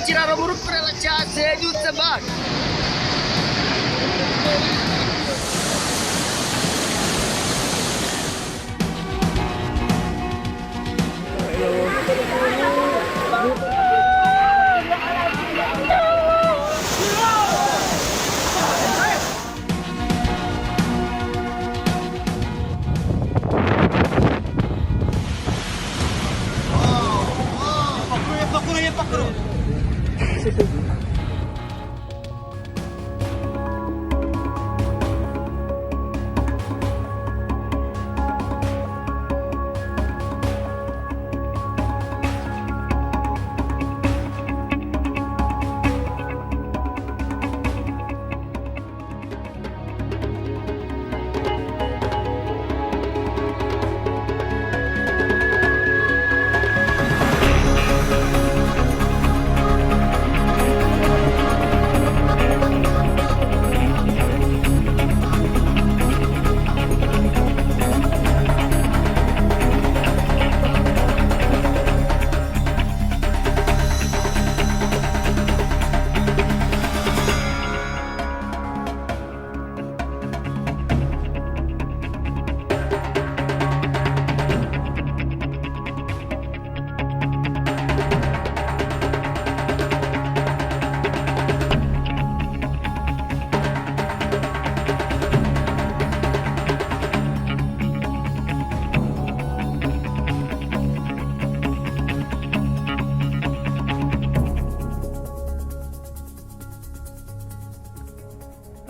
tirava muro para ela já ser de trabalho.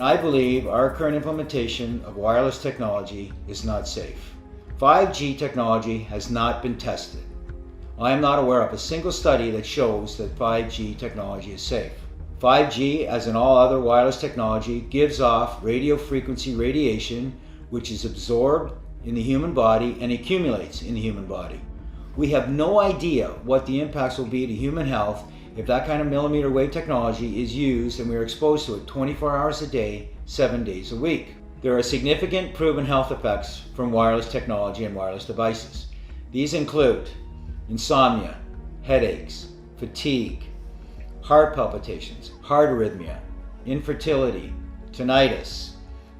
I believe our current implementation of wireless technology is not safe. 5G technology has not been tested. I am not aware of a single study that shows that 5G technology is safe. 5G, as in all other wireless technology, gives off radio frequency radiation, which is absorbed in the human body and accumulates in the human body. We have no idea what the impacts will be to human health if that kind of millimeter wave technology is used and we are exposed to it 24 hours a day, 7 days a week. There are significant proven health effects from wireless technology and wireless devices. These include insomnia, headaches, fatigue, heart palpitations, heart arrhythmia, infertility, tinnitus,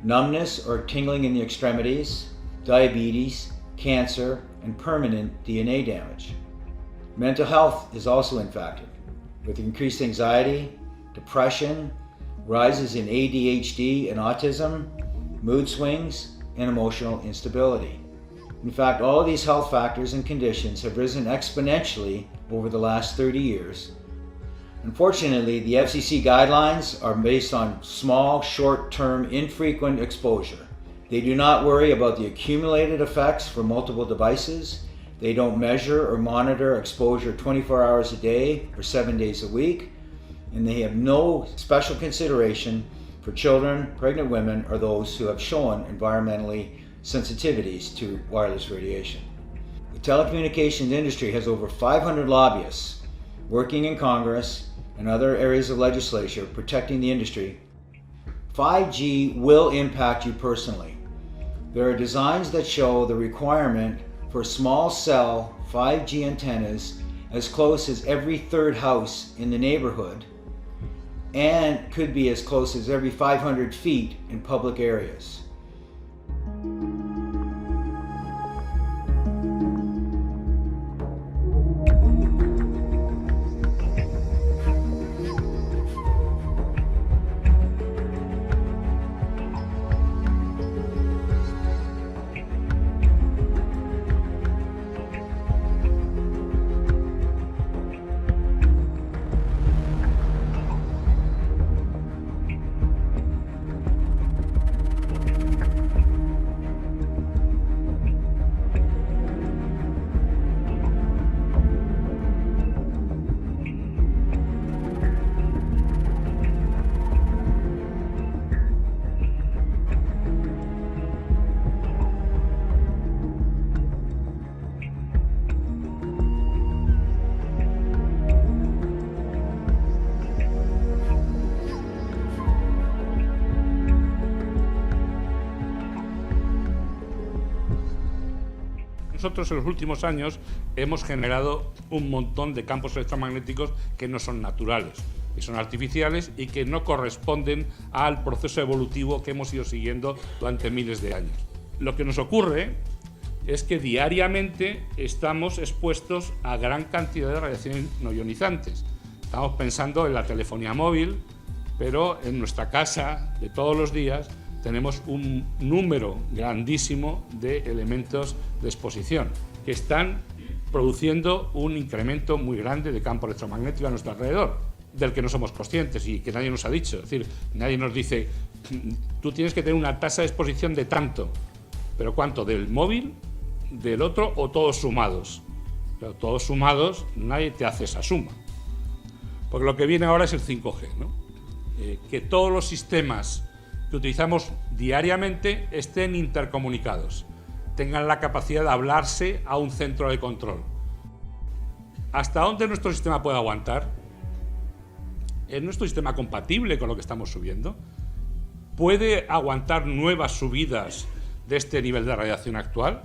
numbness or tingling in the extremities, diabetes, cancer, and permanent DNA damage. Mental health is also impacted, with increased anxiety, depression, rises in ADHD and autism, mood swings, and emotional instability. In fact, all of these health factors and conditions have risen exponentially over the last 30 years. Unfortunately, the FCC guidelines are based on small, short-term, infrequent exposure. They do not worry about the accumulated effects from multiple devices. They don't measure or monitor exposure 24 hours a day for 7 days a week. And they have no special consideration for children, pregnant women, or those who have shown environmentally sensitivities to wireless radiation. The telecommunications industry has over 500 lobbyists working in Congress and other areas of legislature protecting the industry. 5G will impact you personally. There are designs that show the requirement for small cell 5G antennas as close as every third house in the neighborhood and could be as close as every 500 feet in public areas. Nosotros en los últimos años hemos generado un montón de campos electromagnéticos que no son naturales, que son artificiales y que no corresponden al proceso evolutivo que hemos ido siguiendo durante miles de años. Lo que nos ocurre es que diariamente estamos expuestos a gran cantidad de radiaciones no ionizantes. Estamos pensando en la telefonía móvil, pero en nuestra casa de todos los días tenemos un número grandísimo de elementos de exposición que están produciendo un incremento muy grande de campo electromagnético a nuestro alrededor, del que no somos conscientes y que nadie nos ha dicho. Es decir, nadie nos dice, tú tienes que tener una tasa de exposición de tanto, pero ¿cuánto? ¿Del móvil, del otro o todos sumados? Pero todos sumados nadie te hace esa suma. Porque lo que viene ahora es el 5G, ¿no? Que todos los sistemas que utilizamos diariamente estén intercomunicados, tengan la capacidad de hablarse a un centro de control. ¿Hasta dónde nuestro sistema puede aguantar? ¿Es nuestro sistema compatible con lo que estamos subiendo? ¿Puede aguantar nuevas subidas de este nivel de radiación actual?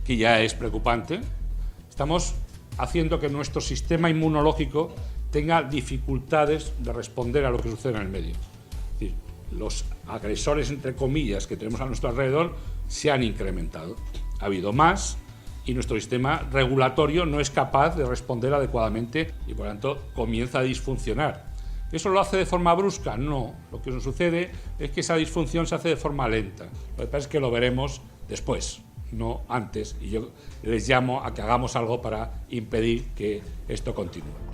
Que ya es preocupante. Estamos haciendo que nuestro sistema inmunológico tenga dificultades de responder a lo que sucede en el medio. Es decir, los agresores, entre comillas, que tenemos a nuestro alrededor se han incrementado. Ha habido más y nuestro sistema regulatorio no es capaz de responder adecuadamente y, por lo tanto, comienza a disfuncionar. ¿Eso lo hace de forma brusca? No. Lo que nos sucede es que esa disfunción se hace de forma lenta. Lo que pasa es que lo veremos después, no antes. Y yo les llamo a que hagamos algo para impedir que esto continúe.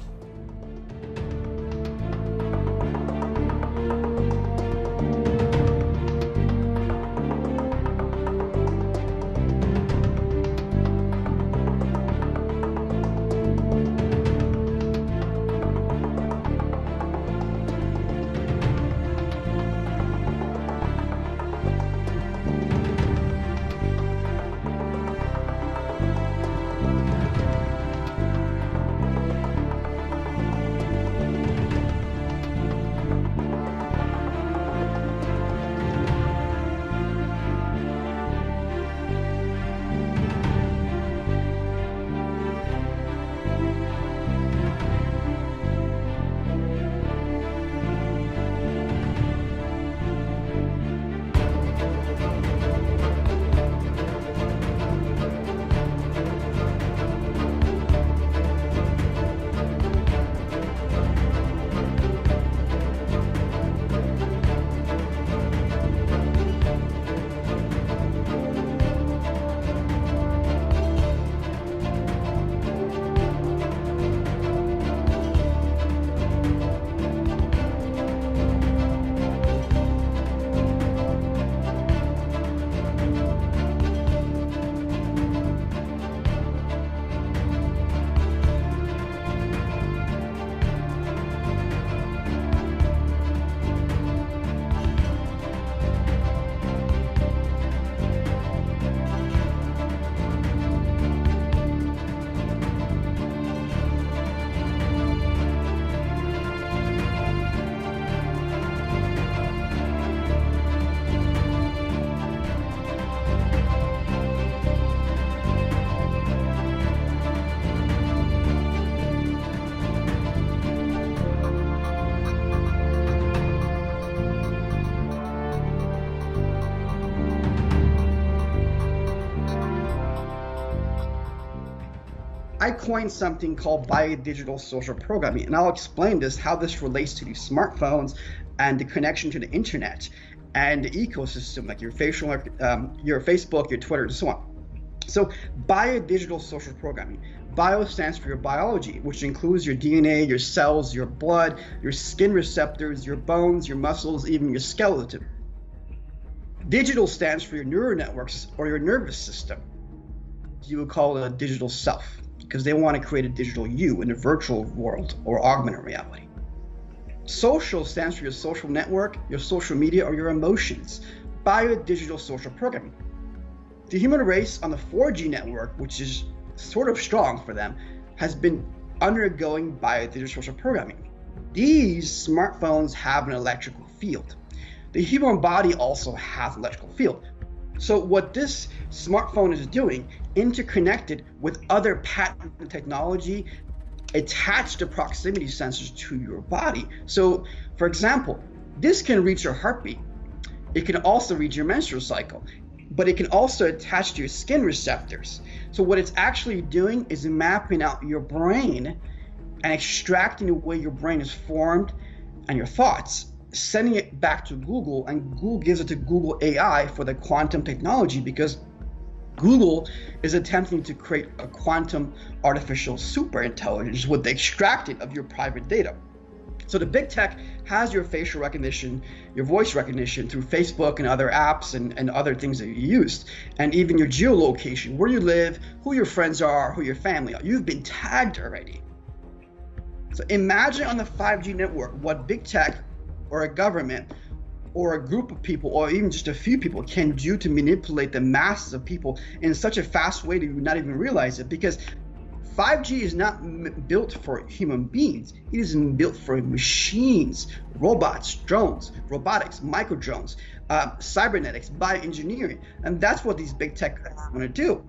I coined something called biodigital social programming, and I'll explain how this relates to these smartphones and the connection to the internet and the ecosystem, like your Facebook, your Twitter, and so on. So biodigital social programming. Bio stands for your biology, which includes your DNA, your cells, your blood, your skin receptors, your bones, your muscles, even your skeleton. Digital stands for your neural networks or your nervous system. You would call it a digital self, because they want to create a digital you in a virtual world or augmented reality. Social stands for your social network, your social media, or your emotions. Biodigital social programming. The human race on the 4G network, which is sort of strong for them, has been undergoing biodigital social programming. These smartphones have an electrical field. The human body also has an electrical field. So what this smartphone is doing, interconnected with other patented technology, attached to proximity sensors to your body. So for example, this can reach your heartbeat. It can also read your menstrual cycle, but it can also attach to your skin receptors. So what it's actually doing is mapping out your brain and extracting the way your brain is formed and your thoughts, sending it back to Google, and Google gives it to Google AI for the quantum technology, because Google is attempting to create a quantum artificial super intelligence with the extracting of your private data. So the big tech has your facial recognition, your voice recognition through Facebook and other apps and other things that you used, and even your geolocation, where you live, who your friends are, who your family are. You've been tagged already. So imagine on the 5G network what big tech or a government or a group of people or even just a few people can do to manipulate the masses of people in such a fast way that you would not even realize it, because 5G is not built for human beings. It is built for machines, robots, drones, robotics, micro drones, cybernetics, bioengineering. And that's what these big tech want to do.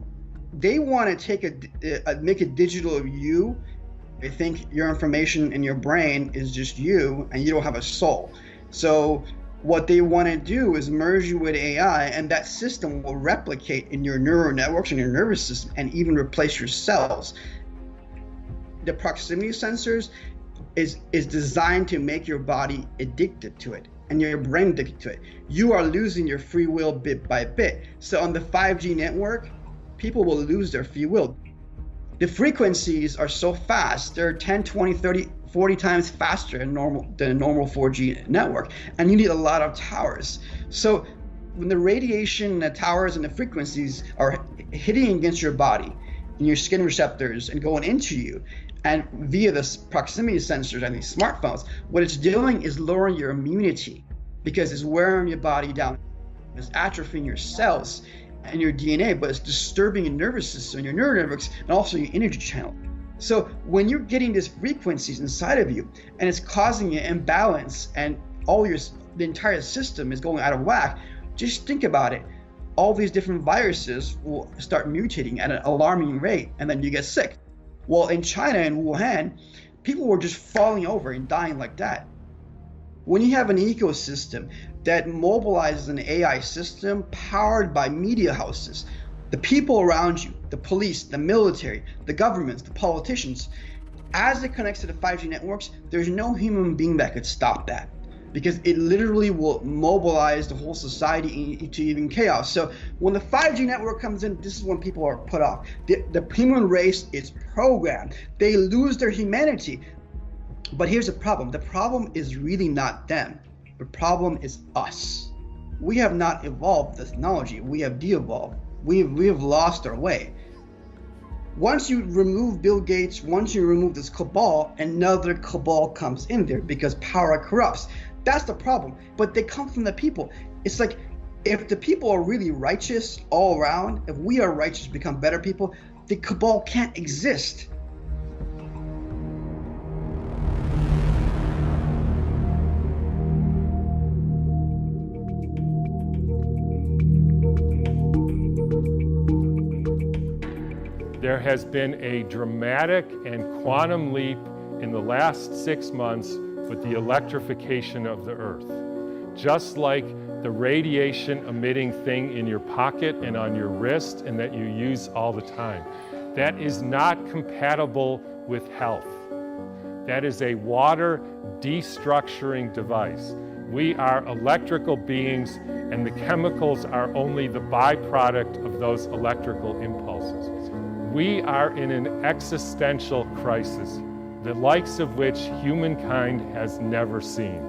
They want to make a digital of you. They think your information in your brain is just you and you don't have a soul. So what they want to do is merge you with AI, and that system will replicate in your neural networks and your nervous system and even replace your cells. The proximity sensors is designed to make your body addicted to it and your brain addicted to it. You are losing your free will bit by bit. So on the 5G network, people will lose their free will. The frequencies are so fast, they're 10, 20, 30, 40 times faster than a normal 4G network, and you need a lot of towers. So when the radiation and the towers and the frequencies are hitting against your body and your skin receptors and going into you, and via the proximity sensors and these smartphones, what it's doing is lowering your immunity, because it's wearing your body down. It's atrophying your cells and your DNA, but it's disturbing your nervous system, your neural networks, and also your energy channel. So when you're getting these frequencies inside of you and it's causing an imbalance and the entire system is going out of whack, just think about it. All these different viruses will start mutating at an alarming rate, and then you get sick. Well, in China and Wuhan, people were just falling over and dying like that. When you have an ecosystem that mobilizes an AI system powered by media houses, the people around you, the police, the military, the governments, the politicians, as it connects to the 5G networks, there's no human being that could stop that, because it literally will mobilize the whole society into even chaos. So when the 5G network comes in, this is when people are put off. The human race is programmed. They lose their humanity. But here's the problem. The problem is really not them. The problem is us. We have not evolved the technology. We have de-evolved. We have lost our way. Once you remove Bill Gates, once you remove this cabal, another cabal comes in there, because power corrupts. That's the problem. But they come from the people. It's like, if the people are really righteous all around, if we are righteous, become better people, the cabal can't exist. There has been a dramatic and quantum leap in the last 6 months with the electrification of the Earth. Just like the radiation emitting thing in your pocket and on your wrist and that you use all the time. that is not compatible with health. That is a water destructuring device. We are electrical beings, and the chemicals are only the byproduct of those electrical impulses. We are in an existential crisis, the likes of which humankind has never seen.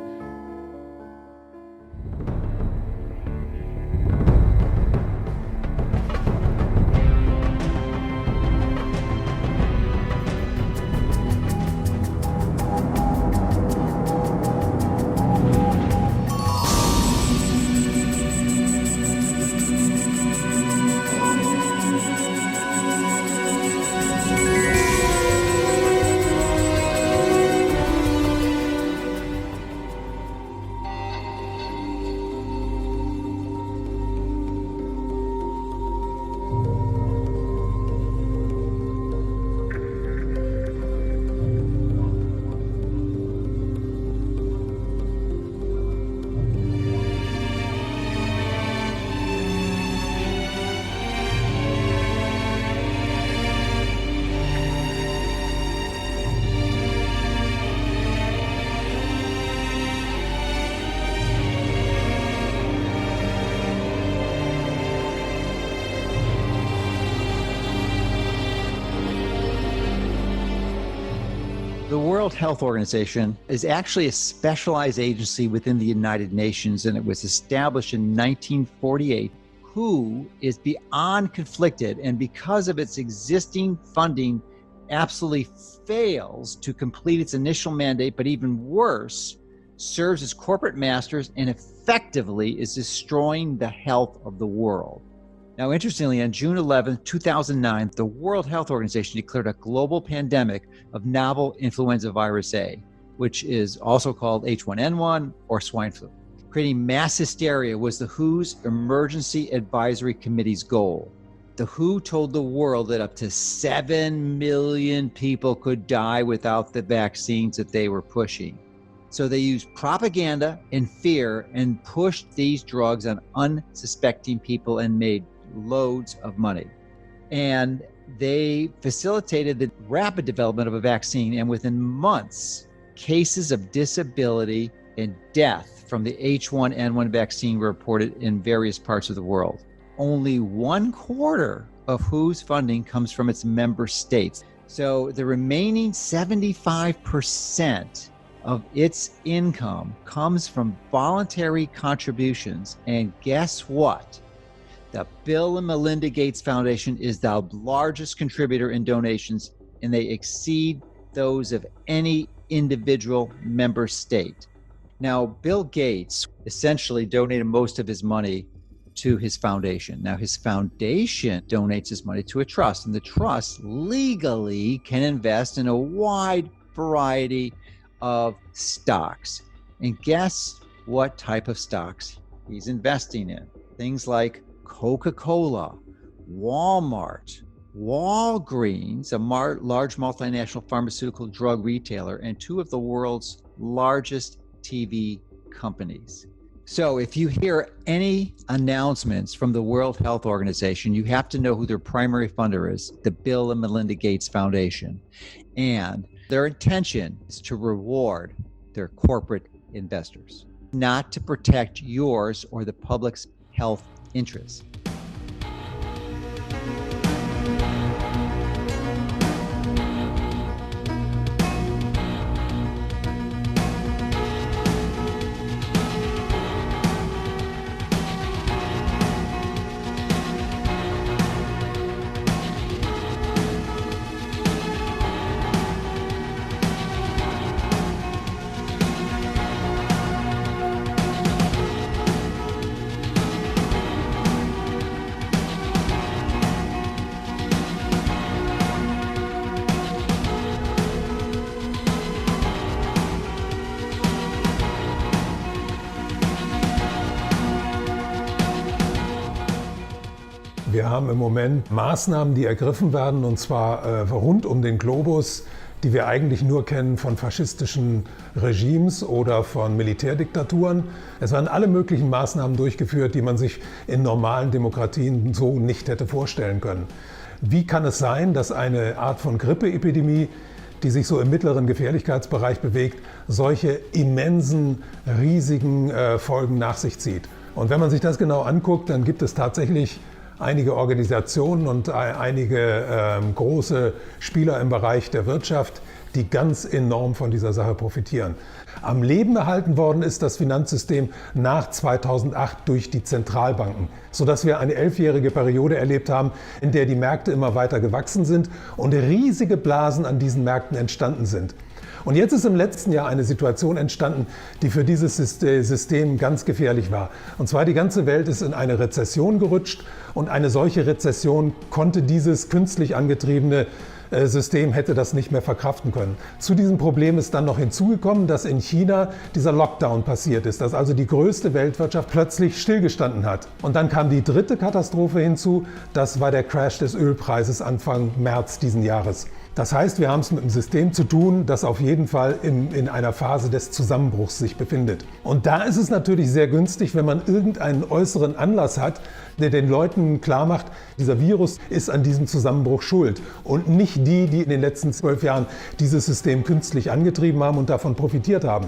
The World Health Organization is actually a specialized agency within the United Nations, and it was established in 1948. WHO is beyond conflicted, and because of its existing funding, absolutely fails to complete its initial mandate, but even worse, serves as corporate masters and effectively is destroying the health of the world. Now, interestingly, on June 11, 2009, the World Health Organization declared a global pandemic of novel influenza virus A, which is also called H1N1 or swine flu. Creating mass hysteria was the WHO's Emergency Advisory Committee's goal. The WHO told the world that up to 7 million people could die without the vaccines that they were pushing. So they used propaganda and fear and pushed these drugs on unsuspecting people and made loads of money. And they facilitated the rapid development of a vaccine, and within months, cases of disability and death from the H1N1 vaccine were reported in various parts of the world. Only 1/4 of WHO's funding comes from its member states. So the remaining 75% of its income comes from voluntary contributions. And guess what? The Bill and Melinda Gates Foundation is the largest contributor in donations, and they exceed those of any individual member state. Now, Bill Gates essentially donated most of his money to his foundation. Now, his foundation donates his money to a trust, and the trust legally can invest in a wide variety of stocks. And guess what type of stocks he's investing in? Things like Coca-Cola, Walmart, Walgreens, a large multinational pharmaceutical drug retailer, and two of the world's largest TV companies. So if you hear any announcements from the World Health Organization, you have to know who their primary funder is, the Bill and Melinda Gates Foundation. And their intention is to reward their corporate investors, not to protect yours or the public's health interests. Wir haben im Moment Maßnahmen, die ergriffen werden, und zwar rund um den Globus, die wir eigentlich nur kennen von faschistischen Regimes oder von Militärdiktaturen. Es werden alle möglichen Maßnahmen durchgeführt, die man sich in normalen Demokratien so nicht hätte vorstellen können. wie kann es sein, dass eine Art von Grippeepidemie, die sich so im mittleren Gefährlichkeitsbereich bewegt, solche immensen, riesigen Folgen nach sich zieht. Und wenn man sich das genau anguckt, dann gibt es tatsächlich einige Organisationen und einige große Spieler im Bereich der Wirtschaft, die ganz enorm von dieser Sache profitieren. Am Leben erhalten worden ist das Finanzsystem nach 2008 durch die Zentralbanken, sodass wir eine 11-jährige Periode erlebt haben, in der die Märkte immer weiter gewachsen sind und riesige Blasen an diesen Märkten entstanden sind. Und jetzt ist im letzten Jahr eine Situation entstanden, die für dieses System ganz gefährlich war. Und zwar die ganze Welt ist in eine Rezession gerutscht und eine solche Rezession konnte dieses künstlich angetriebene System hätte das nicht mehr verkraften können. Zu diesem Problem ist dann noch hinzugekommen, dass in China dieser Lockdown passiert ist, dass also die größte Weltwirtschaft plötzlich stillgestanden hat. Und dann kam die dritte Katastrophe hinzu, das war der Crash des Ölpreises Anfang März diesen Jahres. Das heißt, wir haben es mit einem System zu tun, das auf jeden Fall in einer Phase des Zusammenbruchs sich befindet. Und da ist es natürlich sehr günstig, wenn man irgendeinen äußeren Anlass hat, der den Leuten klar macht, dieser Virus ist an diesem Zusammenbruch schuld und nicht die, die in den letzten 12 Jahren dieses System künstlich angetrieben haben und davon profitiert haben.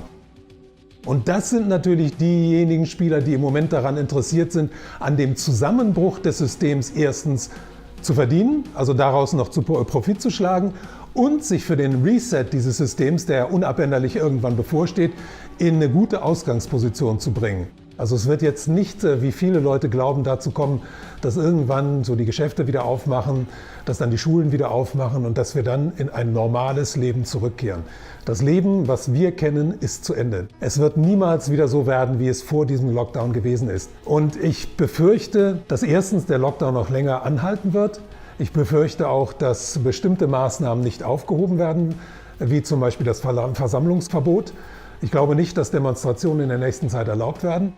Und das sind natürlich diejenigen Spieler, die im Moment daran interessiert sind, an dem Zusammenbruch des Systems erstens zu verdienen, also daraus noch Profit zu schlagen und sich für den Reset dieses Systems, der unabänderlich irgendwann bevorsteht, in eine gute Ausgangsposition zu bringen. Also es wird jetzt nicht, wie viele Leute glauben, dazu kommen, dass irgendwann so die Geschäfte wieder aufmachen, dass dann die Schulen wieder aufmachen und dass wir dann in ein normales Leben zurückkehren. Das Leben, was wir kennen, ist zu Ende. Es wird niemals wieder so werden, wie es vor diesem Lockdown gewesen ist. Und ich befürchte, dass erstens der Lockdown noch länger anhalten wird. Ich befürchte auch, dass bestimmte Maßnahmen nicht aufgehoben werden, wie zum Beispiel das Versammlungsverbot. Ich glaube nicht, dass Demonstrationen in der nächsten Zeit erlaubt werden.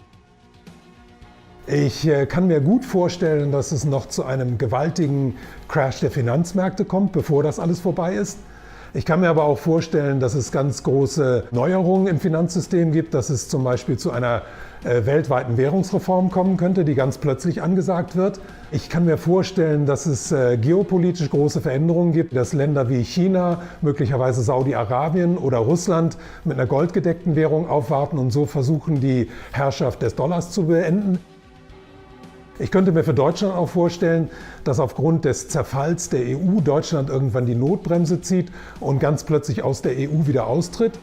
Ich kann mir gut vorstellen, dass es noch zu einem gewaltigen Crash der Finanzmärkte kommt, bevor das alles vorbei ist. Ich kann mir aber auch vorstellen, dass es ganz große Neuerungen im Finanzsystem gibt, dass es zum Beispiel zu einer weltweiten Währungsreform kommen könnte, die ganz plötzlich angesagt wird. Ich kann mir vorstellen, dass es geopolitisch große Veränderungen gibt, dass Länder wie China, möglicherweise Saudi-Arabien oder Russland mit einer goldgedeckten Währung aufwarten und so versuchen, die Herrschaft des Dollars zu beenden. Ich könnte mir für Deutschland auch vorstellen, dass aufgrund des Zerfalls der EU Deutschland irgendwann die Notbremse zieht und ganz plötzlich aus der EU wieder austritt.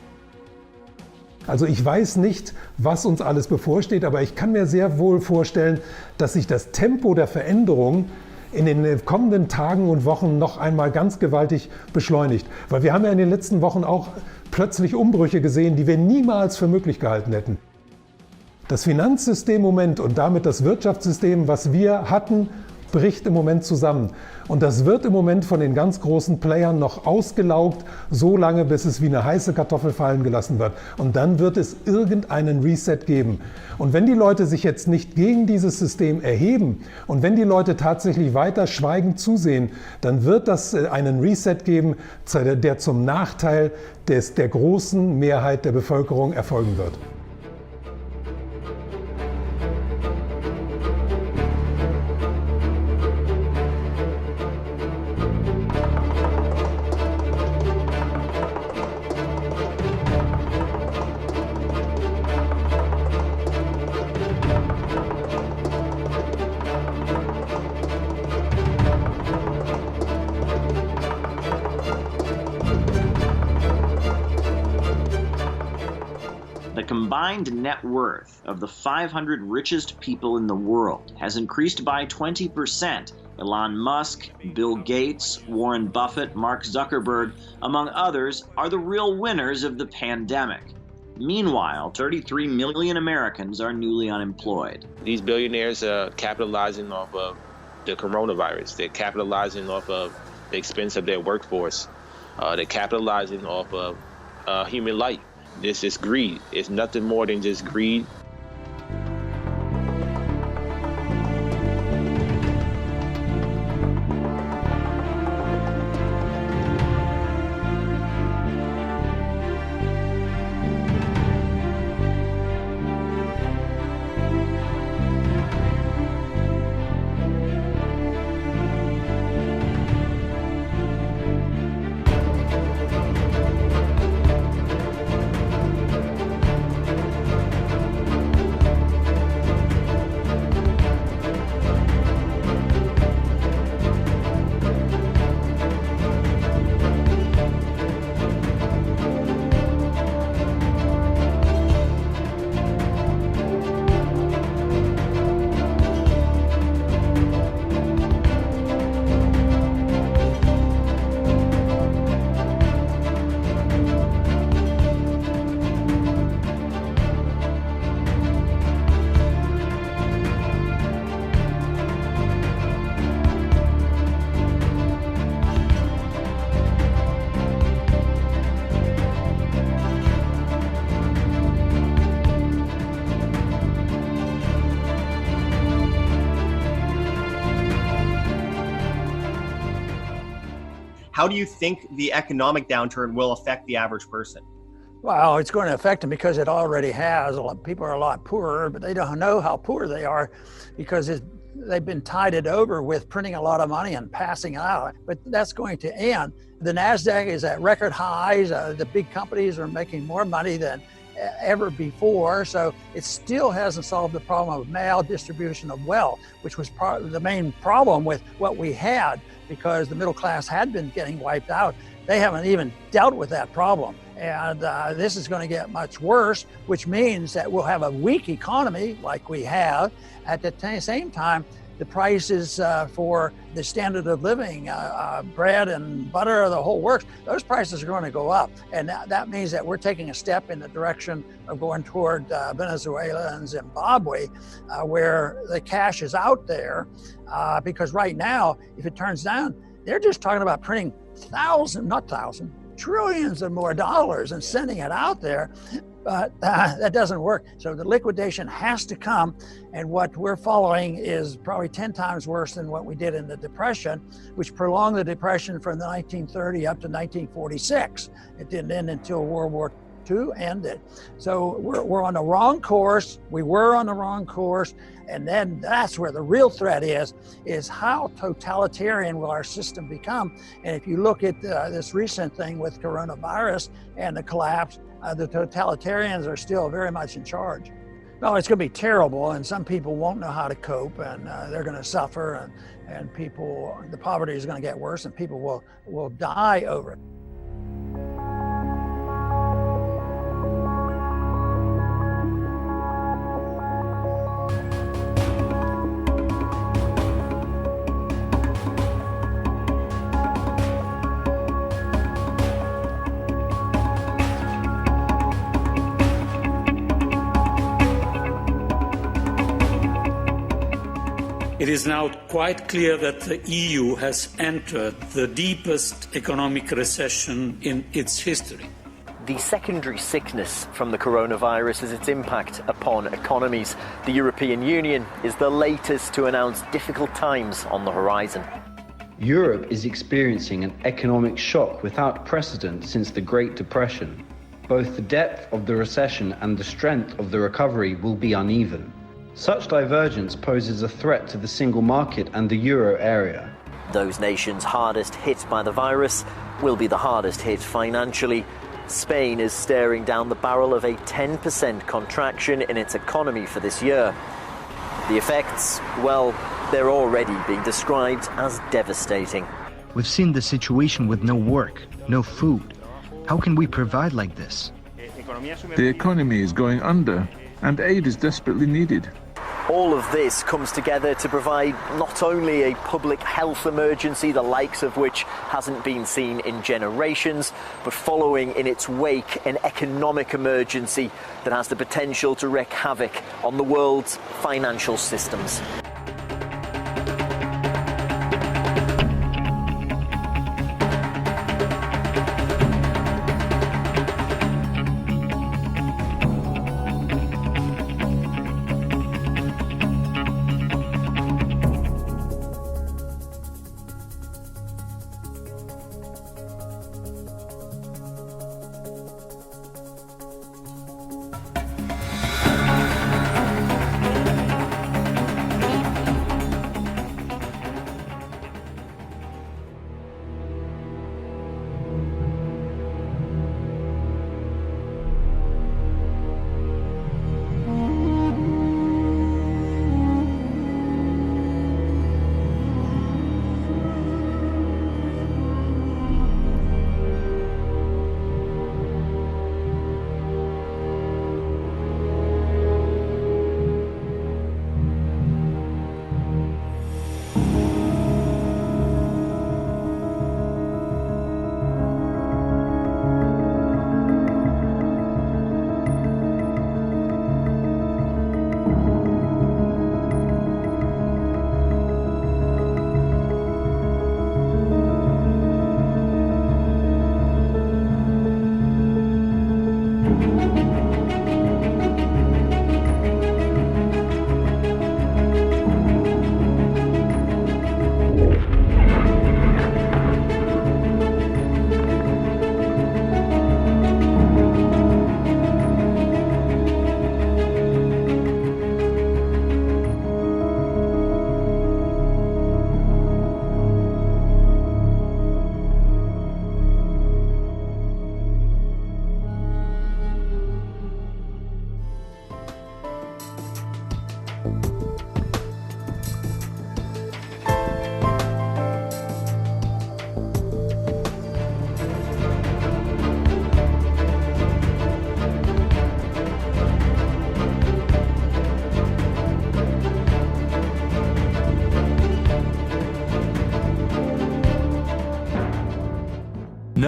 Also ich weiß nicht, was uns alles bevorsteht, aber ich kann mir sehr wohl vorstellen, dass sich das Tempo der Veränderung in den kommenden Tagen und Wochen noch einmal ganz gewaltig beschleunigt. Weil wir haben ja in den letzten Wochen auch plötzlich Umbrüche gesehen, die wir niemals für möglich gehalten hätten. Das Finanzsystem im Moment und damit das Wirtschaftssystem, was wir hatten, bricht im Moment zusammen. Und das wird im Moment von den ganz großen Playern noch ausgelaugt, so lange, bis es wie eine heiße Kartoffel fallen gelassen wird. Und dann wird es irgendeinen Reset geben. Und wenn die Leute sich jetzt nicht gegen dieses System erheben und wenn die Leute tatsächlich weiter schweigend zusehen, dann wird das einen Reset geben, der zum Nachteil der großen Mehrheit der Bevölkerung erfolgen wird. The combined net worth of the 500 richest people in the world has increased by 20%. Elon Musk, Bill Gates, Warren Buffett, Mark Zuckerberg, among others, are the real winners of the pandemic. Meanwhile, 33 million Americans are newly unemployed. These billionaires are capitalizing off of the coronavirus. They're capitalizing off of the expense of their workforce. They're capitalizing off of human life. This is greed. It's nothing more than just greed. how do you think the economic downturn will affect the average person? Well, it's going to affect them because it already has. People are a lot poorer, but they don't know how poor they are because they've been tided over with printing a lot of money and passing it out. But that's going to end. The NASDAQ is at record highs. The big companies are making more money than ever before. So it still hasn't solved the problem of maldistribution of wealth, which was the main problem with what we had, because the middle class had been getting wiped out. They haven't even dealt with that problem. And this is going to get much worse, which means that we'll have a weak economy like we have. At the same time, the prices for the standard of living, bread and butter, the whole works, those prices are going to go up. And that means that we're taking a step in the direction of going toward Venezuela and Zimbabwe, where the cash is out there. Because right now, if it turns down, they're just talking about printing trillions of more dollars and sending it out there. But that doesn't work. So the liquidation has to come. And what we're following is probably 10 times worse than what we did in the Depression, which prolonged the Depression from the 1930 up to 1946. It didn't end until World War II ended. So we're on the wrong course. We were on the wrong course. And then that's where the real threat is how totalitarian will our system become? And if you look at this recent thing with coronavirus and the collapse, the totalitarians are still very much in charge. No, it's going to be terrible, and some people won't know how to cope, and they're going to suffer, and the poverty is going to get worse, and people will die over it. It is now quite clear that the EU has entered the deepest economic recession in its history. The secondary sickness from the coronavirus is its impact upon economies. The European Union is the latest to announce difficult times on the horizon. Europe is experiencing an economic shock without precedent since the Great Depression. Both the depth of the recession and the strength of the recovery will be uneven. Such divergence poses a threat to the single market and the euro area. Those nations hardest hit by the virus will be the hardest hit financially. Spain is staring down the barrel of a 10% contraction in its economy for this year. The effects, well, they're already being described as devastating. We've seen the situation with no work, no food. How can we provide like this? The economy is going under, and aid is desperately needed. All of this comes together to provide not only a public health emergency, the likes of which hasn't been seen in generations, but following in its wake an economic emergency that has the potential to wreak havoc on the world's financial systems.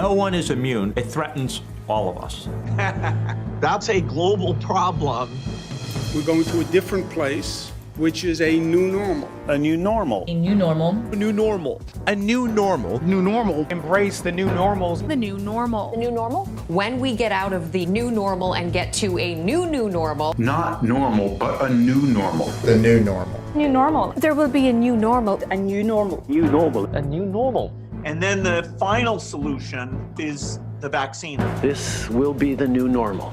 No one is immune. It threatens all of us. That's a global problem. We're going to a different place, which is a new normal. A new normal. A new normal. A new normal. A new normal. New normal. Embrace the new normals. The new normal. The new normal. When we get out of the new normal and get to a new normal. Not normal, but a new normal. The new normal. New normal. There will be a new normal. A new normal. New normal. A new normal. And then the final solution is the vaccine. This will be the new normal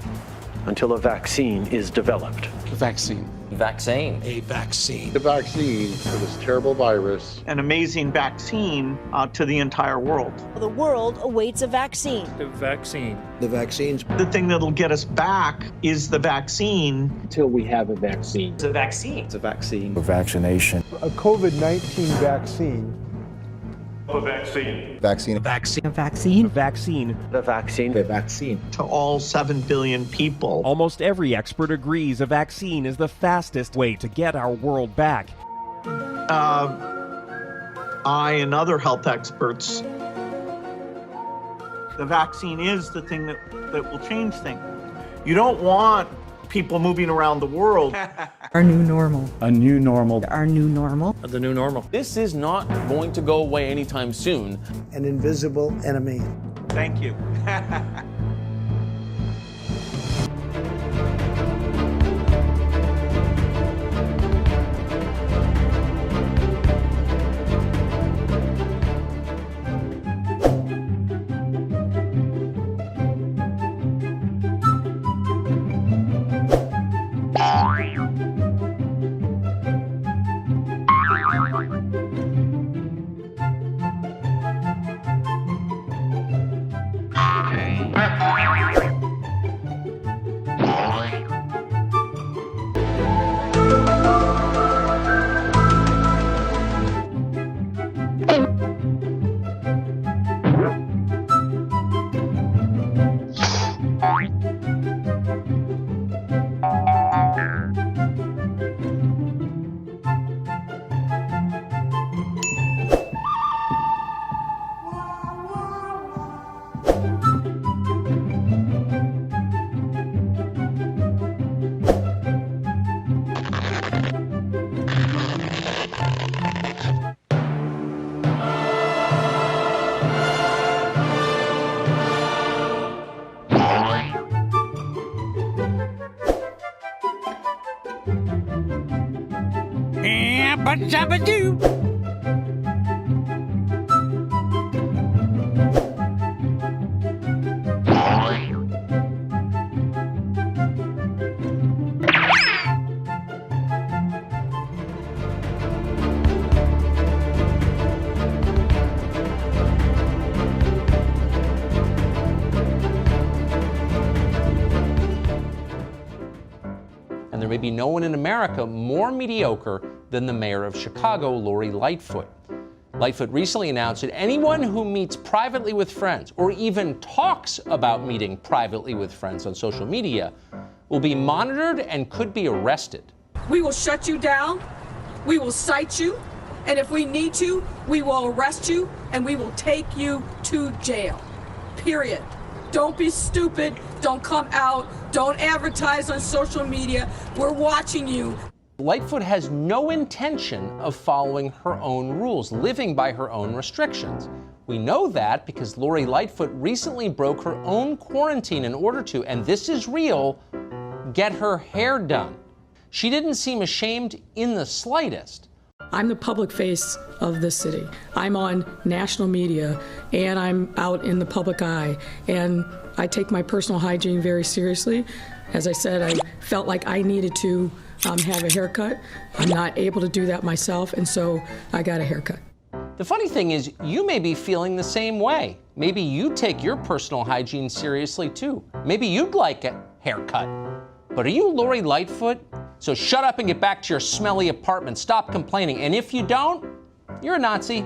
until a vaccine is developed. The vaccine. Vaccine. A vaccine. The vaccine for this terrible virus. An amazing vaccine to the entire world. The world awaits a vaccine. The vaccine. The vaccines. The thing that'll get us back is the vaccine. Until we have a vaccine. It's a vaccine. It's a vaccine. A vaccination. A COVID-19 vaccine. A vaccine. Vaccine. Vaccine. A vaccine. A vaccine. The vaccine. The vaccine. To all 7 billion people. Almost every expert agrees a vaccine is the fastest way to get our world back. I and other health experts, the vaccine is the thing that will change things. You don't want people moving around the world. Our new normal. A new normal. Our new normal. The new normal. This is not going to go away anytime soon. An invisible enemy. Thank you. And there may be no one in America more mediocre than the mayor of Chicago, Lori Lightfoot. Lightfoot recently announced that anyone who meets privately with friends or even talks about meeting privately with friends on social media will be monitored and could be arrested. We will shut you down, we will cite you, and if we need to, we will arrest you and we will take you to jail. Period. Don't be stupid, don't come out, don't advertise on social media. We're watching you. Lightfoot has no intention of following her own rules, living by her own restrictions. We know that because Lori Lightfoot recently broke her own quarantine in order to, and this is real, get her hair done. She didn't seem ashamed in the slightest. I'm the public face of this city. I'm on national media and I'm out in the public eye, and I take my personal hygiene very seriously. As I said, I felt like I needed to have a haircut. I'm not able to do that myself, and so I got a haircut. The funny thing is, you may be feeling the same way. Maybe you take your personal hygiene seriously too. Maybe you'd like a haircut. But are you Lori Lightfoot? So shut up and get back to your smelly apartment. Stop complaining. And if you don't, you're a Nazi.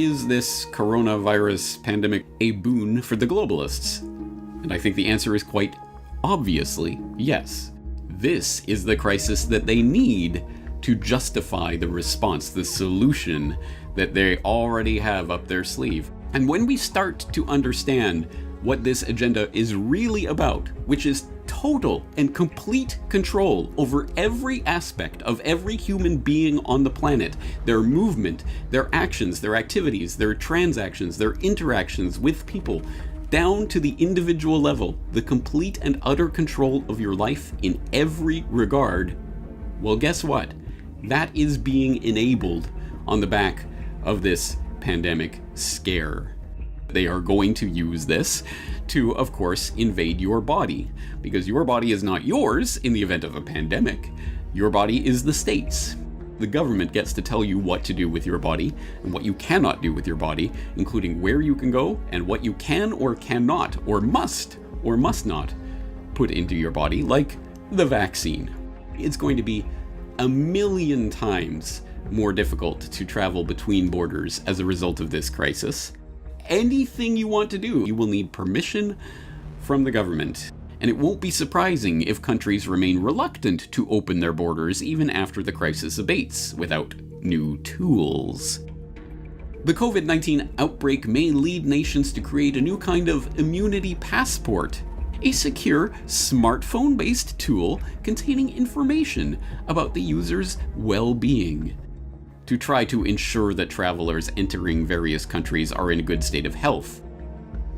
is this coronavirus pandemic a boon for the globalists? And I think the answer is quite obviously yes. This is the crisis that they need to justify the response, the solution that they already have up their sleeve. And when we start to understand what this agenda is really about, which is total and complete control over every aspect of every human being on the planet, their movement, their actions, their activities, their transactions, their interactions with people, down to the individual level, the complete and utter control of your life in every regard, well, guess what? That is being enabled on the back of this pandemic scare. They are going to use this to, of course, invade your body, because your body is not yours in the event of a pandemic. Your body is the state's. The government gets to tell you what to do with your body and what you cannot do with your body, including where you can go and what you can or cannot or must not put into your body, like the vaccine. It's going to be 1,000,000 times more difficult to travel between borders as a result of this crisis. Anything you want to do, you will need permission from the government. And it won't be surprising if countries remain reluctant to open their borders even after the crisis abates without new tools. The COVID-19 outbreak may lead nations to create a new kind of immunity passport, a secure smartphone-based tool containing information about the user's well-being, to try to ensure that travelers entering various countries are in a good state of health.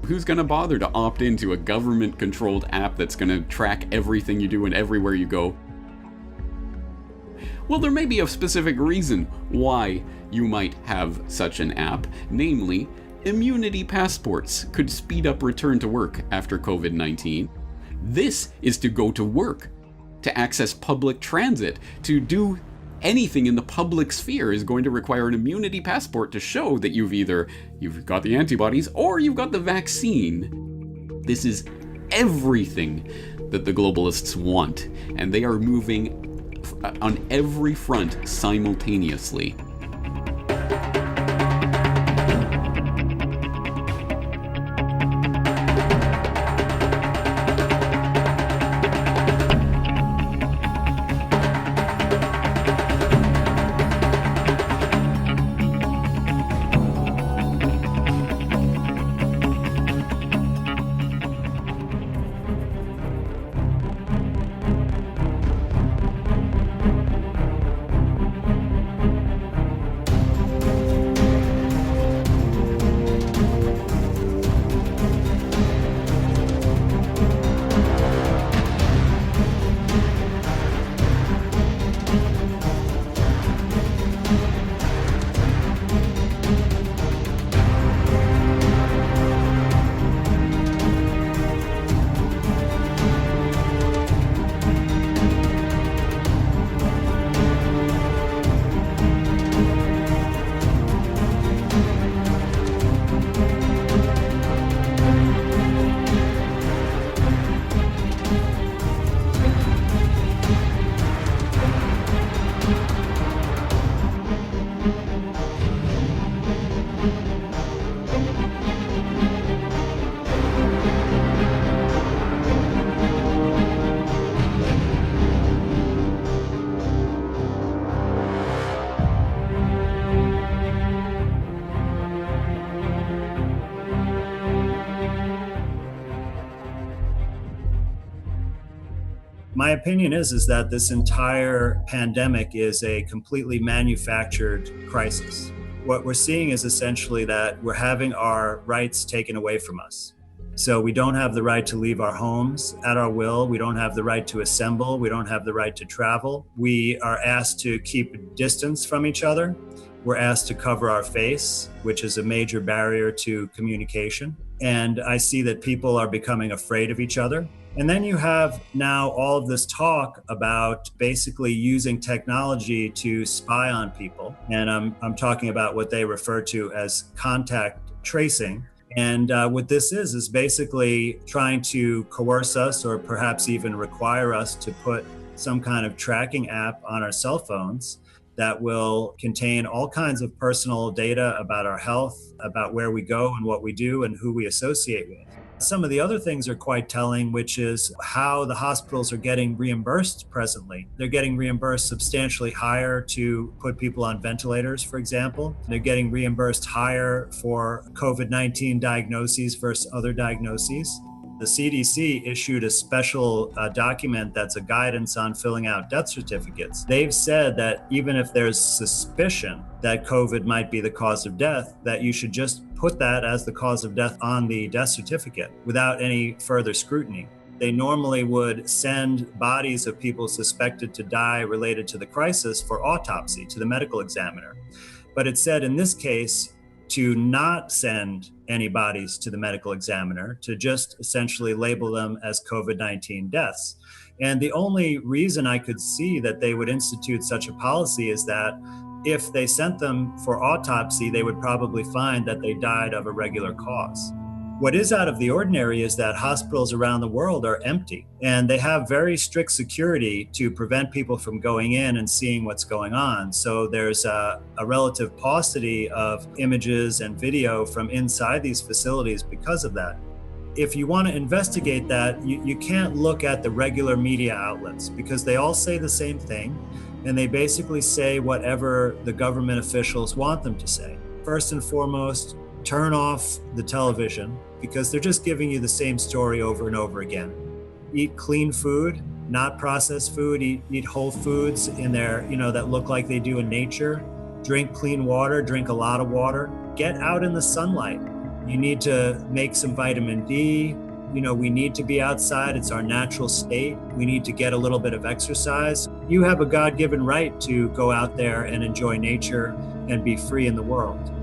Who's going to bother to opt into a government-controlled app that's going to track everything you do and everywhere you go? Well, there may be a specific reason why you might have such an app, namely, immunity passports could speed up return to work after COVID-19. This is to go to work, to access public transit, to do anything in the public sphere is going to require an immunity passport to show that you've got the antibodies or you've got the vaccine. This is everything that the globalists want, and they are moving on every front simultaneously. My opinion is that this entire pandemic is a completely manufactured crisis. What we're seeing is essentially that we're having our rights taken away from us. So we don't have the right to leave our homes at our will. We don't have the right to assemble. We don't have the right to travel. We are asked to keep distance from each other. We're asked to cover our face, which is a major barrier to communication. And I see that people are becoming afraid of each other. And then you have now all of this talk about basically using technology to spy on people. And I'm talking about what they refer to as contact tracing. And what this is basically trying to coerce us or perhaps even require us to put some kind of tracking app on our cell phones that will contain all kinds of personal data about our health, about where we go and what we do and who we associate with. Some of the other things are quite telling, which is how the hospitals are getting reimbursed presently. They're getting reimbursed substantially higher to put people on ventilators, for example. They're getting reimbursed higher for COVID-19 diagnoses versus other diagnoses. The CDC issued a special document that's a guidance on filling out death certificates. They've said that even if there's suspicion that COVID might be the cause of death, that you should just put that as the cause of death on the death certificate without any further scrutiny. They normally would send bodies of people suspected to die related to the crisis for autopsy to the medical examiner. But it said in this case, to not send any bodies to the medical examiner, to just essentially label them as COVID-19 deaths. And the only reason I could see that they would institute such a policy is that if they sent them for autopsy, they would probably find that they died of a regular cause. What is out of the ordinary is that hospitals around the world are empty, and they have very strict security to prevent people from going in and seeing what's going on. So there's a relative paucity of images and video from inside these facilities because of that. If you want to investigate that, you can't look at the regular media outlets because they all say the same thing, and they basically say whatever the government officials want them to say. First and foremost, turn off the television because they're just giving you the same story over and over again. Eat clean food, not processed food. Eat whole foods in there, that look like they do in nature. Drink clean water, drink a lot of water. Get out in the sunlight. You need to make some vitamin D. We need to be outside. It's our natural state. We need to get a little bit of exercise. You have a God-given right to go out there and enjoy nature and be free in the world.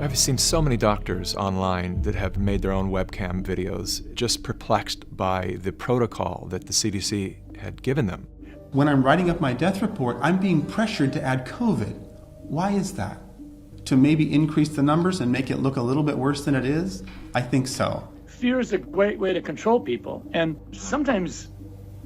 I've seen so many doctors online that have made their own webcam videos, just perplexed by the protocol that the CDC had given them. When I'm writing up my death report, I'm being pressured to add COVID. Why is that? To maybe increase the numbers and make it look a little bit worse than it is? I think so. Fear is a great way to control people, and sometimes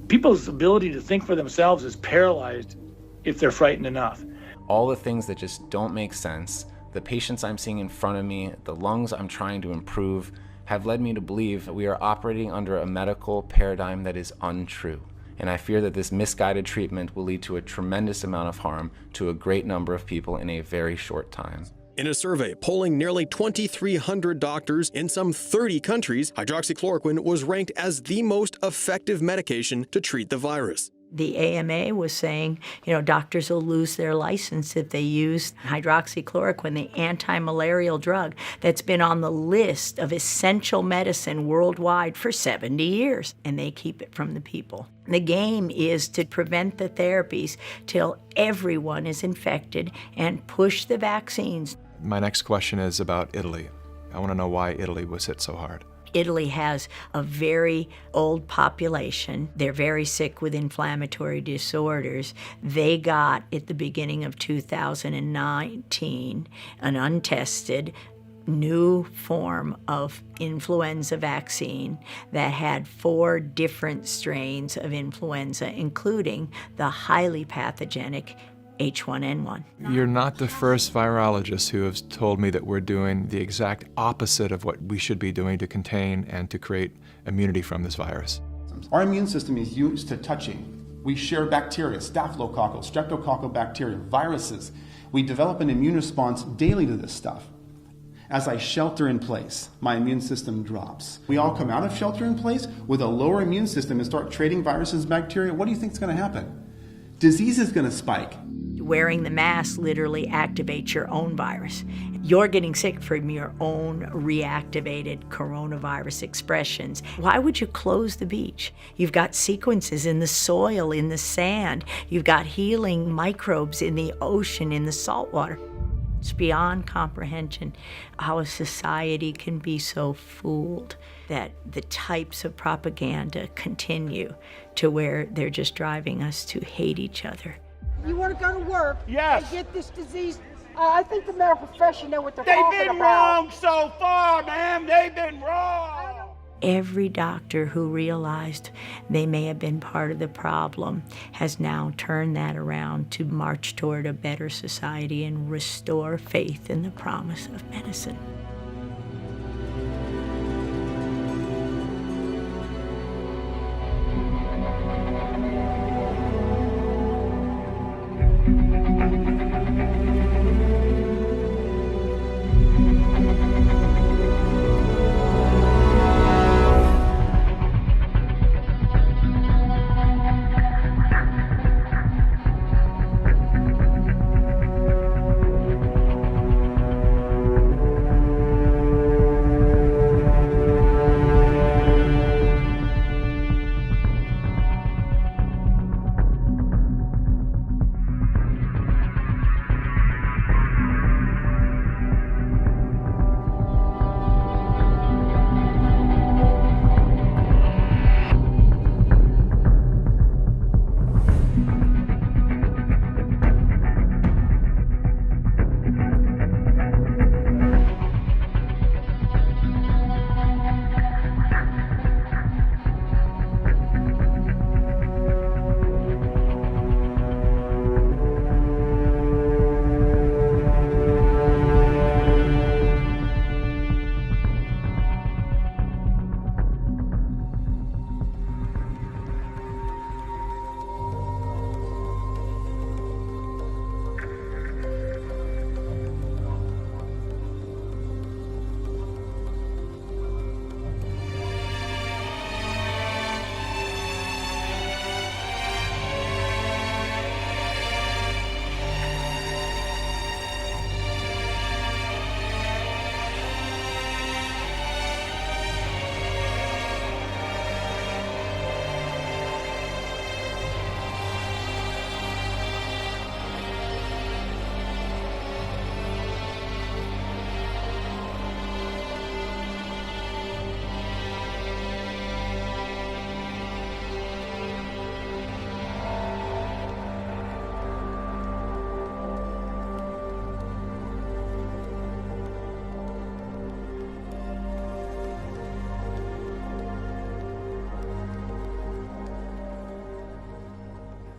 people's ability to think for themselves is paralyzed if they're frightened enough. All the things that just don't make sense, the patients I'm seeing in front of me, the lungs I'm trying to improve, have led me to believe that we are operating under a medical paradigm that is untrue. And I fear that this misguided treatment will lead to a tremendous amount of harm to a great number of people in a very short time. In a survey polling nearly 2,300 doctors in some 30 countries, hydroxychloroquine was ranked as the most effective medication to treat the virus. The AMA was saying, doctors will lose their license if they use hydroxychloroquine, the anti-malarial drug that's been on the list of essential medicine worldwide for 70 years, and they keep it from the people. The game is to prevent the therapies till everyone is infected and push the vaccines. My next question is about Italy. I want to know why Italy was hit so hard. Italy has a very old population. They're very sick with inflammatory disorders. They got, at the beginning of 2019, an untested new form of influenza vaccine that had 4 different strains of influenza, including the highly pathogenic H1N1. You're not the first virologist who has told me that we're doing the exact opposite of what we should be doing to contain and to create immunity from this virus. Our immune system is used to touching. We share bacteria, staphylococcal, streptococcal bacteria, viruses. We develop an immune response daily to this stuff. As I shelter in place, my immune system drops. We all come out of shelter in place with a lower immune system and start trading viruses and bacteria. What do you think is going to happen? Disease is going to spike. Wearing the mask literally activates your own virus. You're getting sick from your own reactivated coronavirus expressions. Why would you close the beach? You've got sequences in the soil, in the sand. You've got healing microbes in the ocean, in the salt water. It's beyond comprehension how a society can be so fooled that the types of propaganda continue to where they're just driving us to hate each other. You want to go to work Yes. and get this disease? I think the medical profession know what they're talking about. They've been wrong so far, ma'am. They've been wrong. Every doctor who realized they may have been part of the problem has now turned that around to march toward a better society and restore faith in the promise of medicine.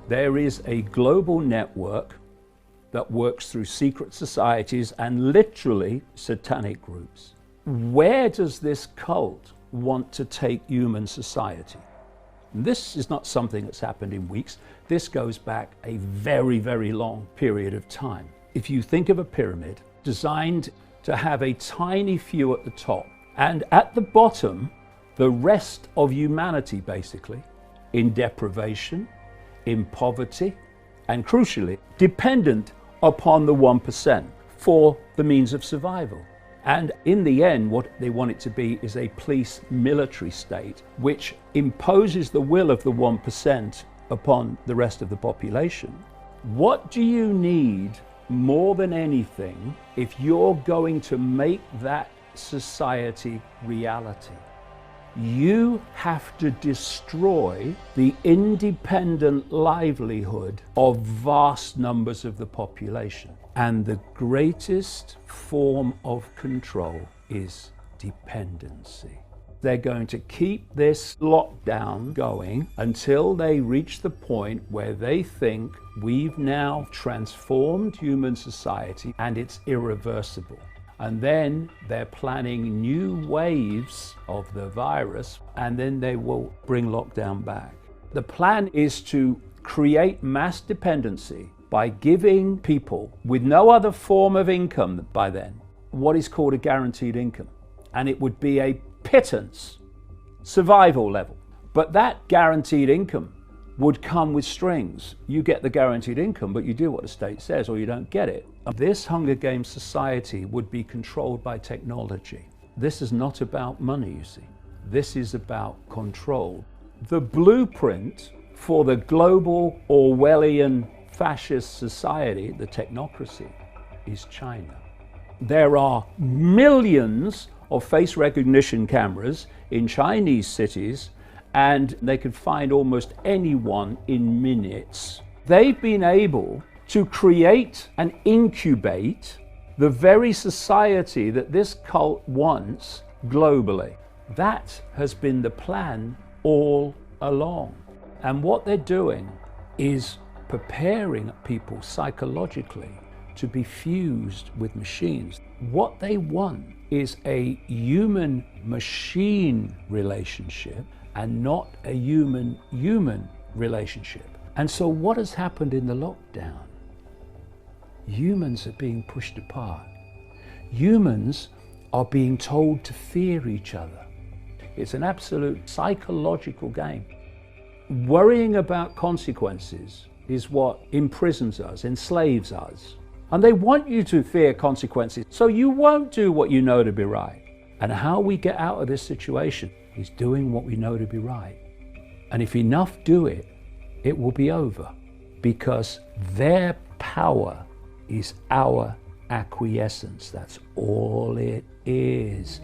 There is a global network that works through secret societies and literally satanic groups. Where does this cult want to take human society? This is not something that's happened in weeks. This goes back a very, very long period of time. If you think of a pyramid designed to have a tiny few at the top and at the bottom, the rest of humanity basically in deprivation, in poverty, and crucially, dependent upon the 1% for the means of survival. And in the end, what they want it to be is a police military state which imposes the will of the 1% upon the rest of the population. What do you need more than anything if you're going to make that society reality? You have to destroy the independent livelihood of vast numbers of the population. And the greatest form of control is dependency. They're going to keep this lockdown going until they reach the point where they think we've now transformed human society and it's irreversible. And then they're planning new waves of the virus, and then they will bring lockdown back. The plan is to create mass dependency by giving people with no other form of income by then what is called a guaranteed income. And it would be a pittance, survival level. But that guaranteed income would come with strings. You get the guaranteed income, but you do what the state says or you don't get it. This Hunger Games society would be controlled by technology. This is not about money, you see. This is about control. The blueprint for the global Orwellian fascist society, the technocracy, is China. There are millions of face recognition cameras in Chinese cities, and they could find almost anyone in minutes. They've been able to create and incubate the very society that this cult wants globally. That has been the plan all along. And what they're doing is preparing people psychologically to be fused with machines. What they want is a human-machine relationship and not a human-human relationship. And so what has happened in the lockdown? Humans are being pushed apart. Humans are being told to fear each other. It's an absolute psychological game. Worrying about consequences is what imprisons us, enslaves us. And they want you to fear consequences, so you won't do what you know to be right. And how we get out of this situation is doing what we know to be right. And if enough do it, it will be over, because their power is our acquiescence. That's all it is.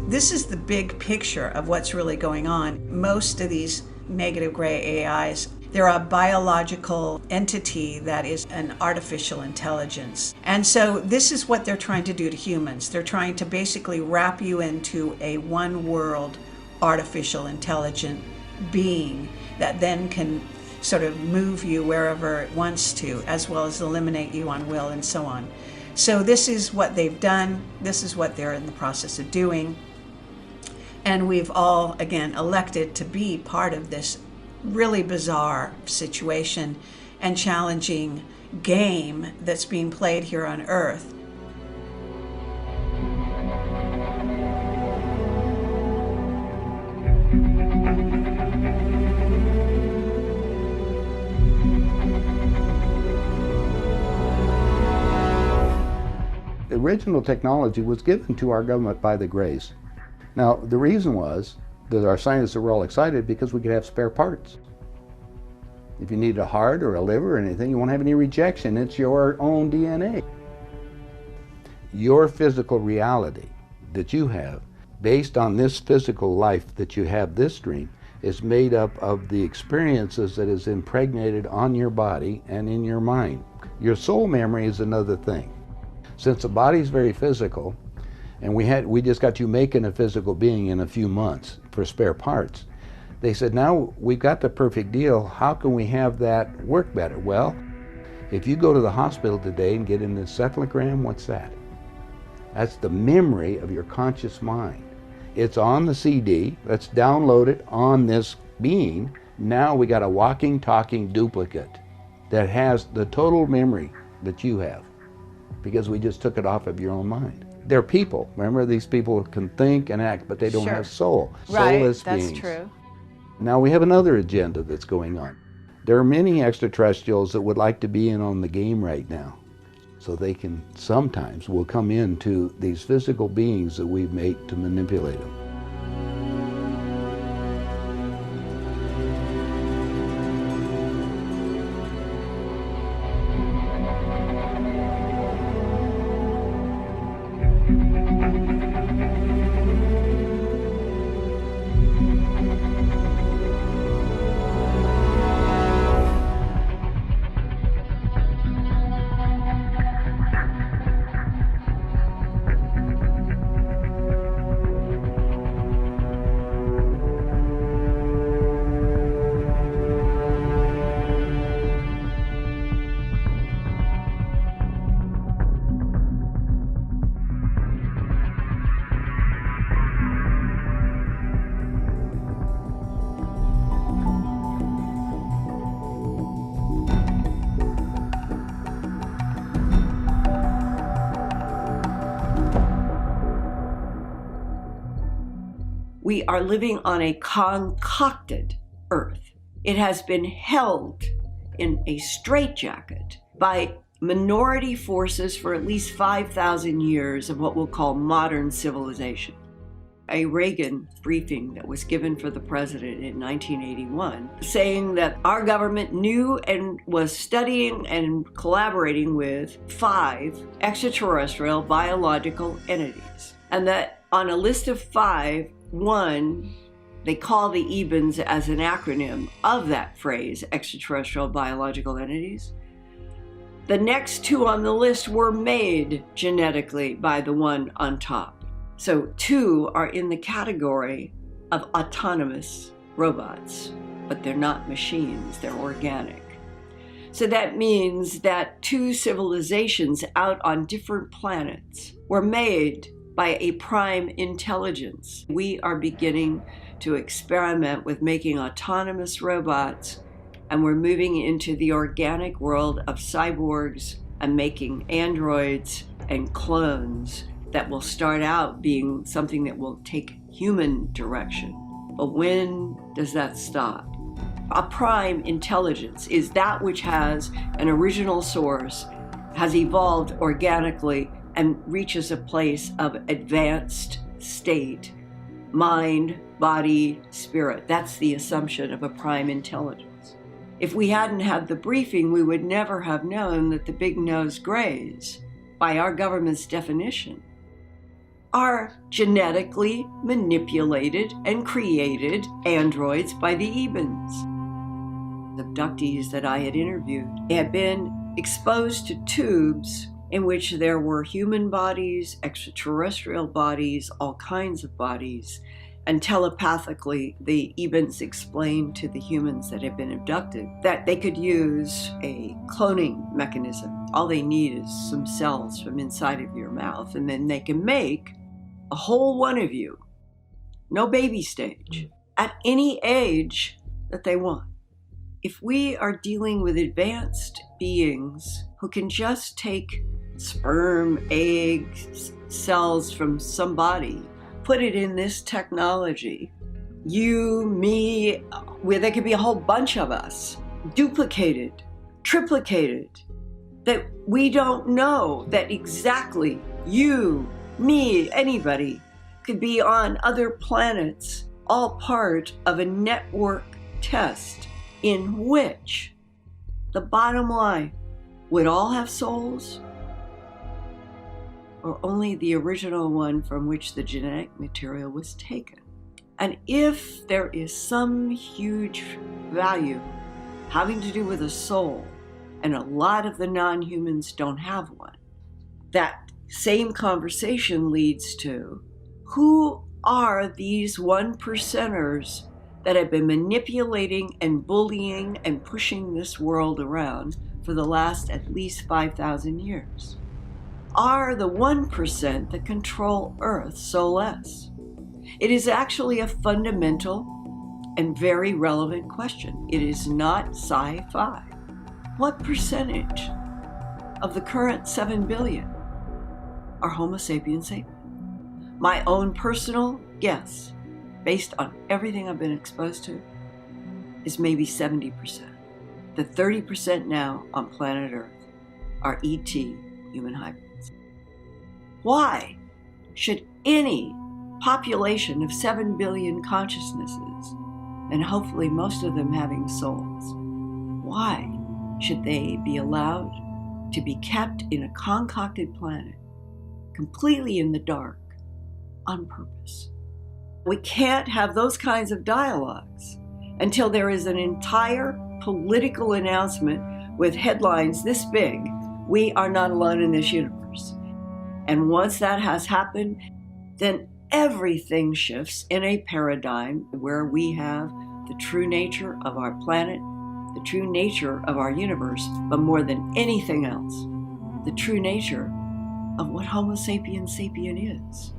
This is the big picture of what's really going on. Most of these negative gray AIs, they're a biological entity that is an artificial intelligence. And so this is what they're trying to do to humans. They're trying to basically wrap you into a one world artificial intelligent being that then can sort of move you wherever it wants to, as well as eliminate you on will and so on. So this is what they've done. This is what they're in the process of doing. And we've all, again, elected to be part of this really bizarre situation and challenging game that's being played here on Earth. The original technology was given to our government by the Greys. Now, the reason was that our scientists were all excited because we could have spare parts. If you need a heart or a liver or anything, you won't have any rejection. It's your own DNA. Your physical reality that you have, based on this physical life that you have, this dream, is made up of the experiences that is impregnated on your body and in your mind. Your soul memory is another thing. Since the body's very physical, and we just got you making a physical being in a few months for spare parts, they said, now we've got the perfect deal, how can we have that work better? Well, if you go to the hospital today and get an encephalogram, what's that? That's the memory of your conscious mind. It's on the CD, let's download it on this being. Now we got a walking, talking duplicate that has the total memory that you have, because we just took it off of your own mind. They're people. Remember, these people can think and act, but they don't have soul. Soulless beings. That's true. Now we have another agenda that's going on. There are many extraterrestrials that would like to be in on the game right now, so they can sometimes will come into these physical beings that we've made to manipulate them. We are living on a concocted Earth. It has been held in a straitjacket by minority forces for at least 5,000 years of what we'll call modern civilization. A Reagan briefing that was given for the president in 1981, saying that our government knew and was studying and collaborating with 5 extraterrestrial biological entities. And that on a list of 5, 1, they call the EBENs as an acronym of that phrase, extraterrestrial biological entities. The next 2 on the list were made genetically by the one on top. So 2 are in the category of autonomous robots, but they're not machines, they're organic. So that means that 2 civilizations out on different planets were made by a prime intelligence. We are beginning to experiment with making autonomous robots, and we're moving into the organic world of cyborgs and making androids and clones that will start out being something that will take human direction. But when does that stop? A prime intelligence is that which has an original source, has evolved organically, and reaches a place of advanced state, mind, body, spirit. That's the assumption of a prime intelligence. If we hadn't had the briefing, we would never have known that the big-nosed greys, by our government's definition, are genetically manipulated and created androids by the EBENs. The abductees that I had interviewed had been exposed to tubes in which there were human bodies, extraterrestrial bodies, all kinds of bodies, And telepathically, the Ebens explained to the humans that had been abducted that they could use a cloning mechanism. All they need is some cells from inside of your mouth, and then they can make a whole one of you, no baby stage, at any age that they want. If we are dealing with advanced beings who can just take sperm, eggs, cells from somebody, put it in this technology, you, me, where there could be a whole bunch of us, duplicated, triplicated, that we don't know that exactly you, me, anybody could be on other planets, all part of a network test in which the bottom line would all have souls, or only the original one from which the genetic material was taken. And if there is some huge value having to do with a soul, and a lot of the non-humans don't have one, that same conversation leads to, who are these 1%ers that have been manipulating and bullying and pushing this world around for the last at least 5,000 years? Are the 1% that control Earth soulless? It is actually a fundamental and very relevant question. It is not sci-fi. What percentage of the current 7 billion are Homo sapiens sapiens? My own personal guess, based on everything I've been exposed to, is maybe 70%. The 30% now on planet Earth are ET, human hybrids. Why should any population of 7 billion consciousnesses, and hopefully most of them having souls, why should they be allowed to be kept in a concocted planet, completely in the dark, on purpose? We can't have those kinds of dialogues until there is an entire political announcement with headlines this big: we are not alone in this universe. And once that has happened, then everything shifts in a paradigm where we have the true nature of our planet, the true nature of our universe, but more than anything else, the true nature of what Homo sapiens sapien is.